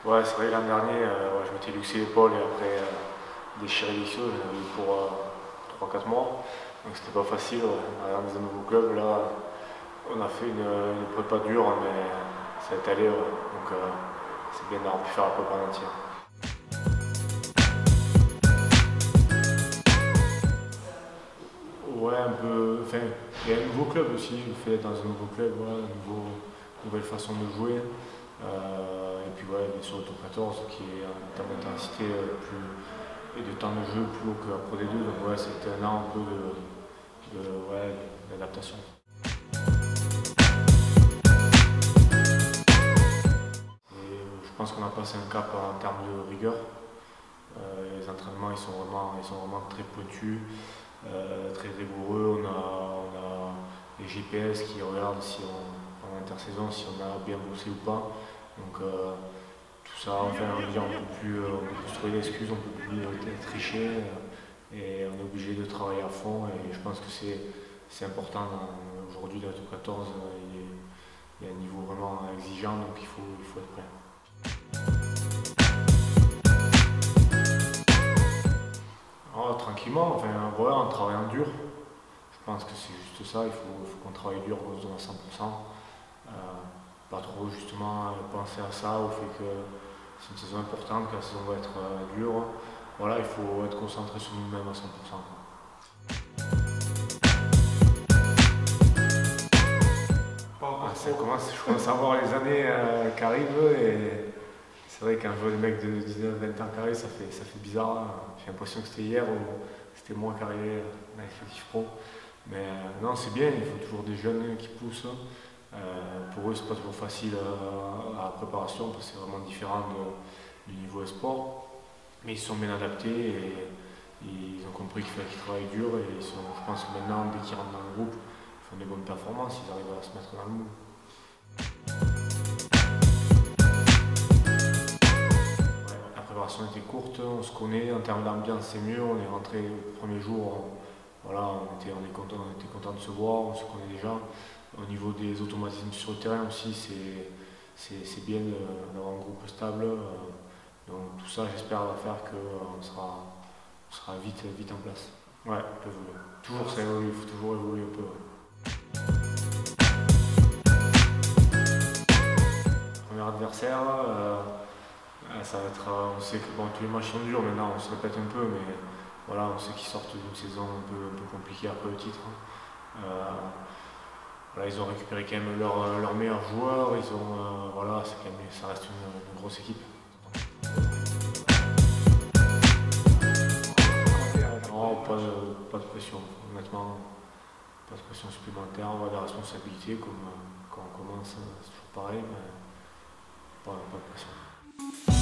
Ouais, c'est vrai, l'an dernier, ouais, je m'étais luxé l'épaule et après déchiré l'ischio, j'en avais eu pour 3-4 mois. Donc c'était pas facile. Ouais. Dans un nouveau club, là, on a fait une prépa dure, mais ça est allé. Ouais. Donc c'est bien d'avoir pu faire la prépa en entier. Ouais, un peu. Enfin, il y a un nouveau club aussi, le fait d'être dans un nouveau club, ouais, nouvelle façon de jouer. Et puis ouais, bien sûr le top 14 qui est en termes d'intensité et de temps de jeu plus haut que la Pro D2. Donc ouais, c'était un an un peu ouais, d'adaptation. Et je pense qu'on a passé un cap en termes de rigueur. Les entraînements ils sont vraiment très pointus, très rigoureux. On a les GPS qui regardent si en intersaison si on a bien bossé ou pas. Donc tout ça, enfin, on peut plus se trouver d'excuses, on peut plus tricher et on est obligé de travailler à fond. Et je pense que c'est important aujourd'hui dans le top 14. Il y a un niveau vraiment exigeant, donc il faut être prêt. Oh, tranquillement, enfin voilà, en travaillant dur. Je pense que c'est juste ça, il faut qu'on travaille dur, qu'on se donne à 100%. Pas trop justement penser à ça, au fait que c'est une saison importante, que la saison va être dure. Voilà, il faut être concentré sur nous-mêmes à 100%. Je commence à voir les années qui arrivent et c'est vrai qu'un jeu de mec de 19-20 ans qui arrive, ça fait bizarre. Hein. J'ai l'impression que c'était hier ou c'était moi qui arrivais dans l'effectif pro. Mais non, c'est bien, il faut toujours des jeunes qui poussent. Pour eux, c'est pas toujours facile à la préparation parce que c'est vraiment différent du niveau sport. Mais ils sont bien adaptés et ils ont compris qu'il fallait qu'ils travaillent dur et je pense que maintenant, dès qu'ils rentrent dans le groupe, ils font des bonnes performances, ils arrivent à se mettre dans le moule. Ouais, la préparation était courte, on se connaît, en termes d'ambiance c'est mieux, on est rentré le premier jour, voilà, on était content de se voir, on se connaît déjà. Au niveau des automatismes sur le terrain aussi, c'est bien d'avoir un groupe stable. Donc tout ça, j'espère, va faire qu'on sera vite en place. Ouais, on peut évoluer. Toujours ça évolue, il faut toujours évoluer un peu. Premier adversaire, ça va être, on sait que bon, tous les matchs sont durs maintenant, on se répète un peu, mais voilà, on sait qu'ils sortent d'une saison un peu compliquée après le titre. Voilà, ils ont récupéré quand même leurs meilleurs joueurs, voilà, ça reste une grosse équipe. Non, pas de pression, honnêtement, pas de pression supplémentaire, on va de la responsabilité comme quand on commence, c'est toujours pareil, mais pas de pression.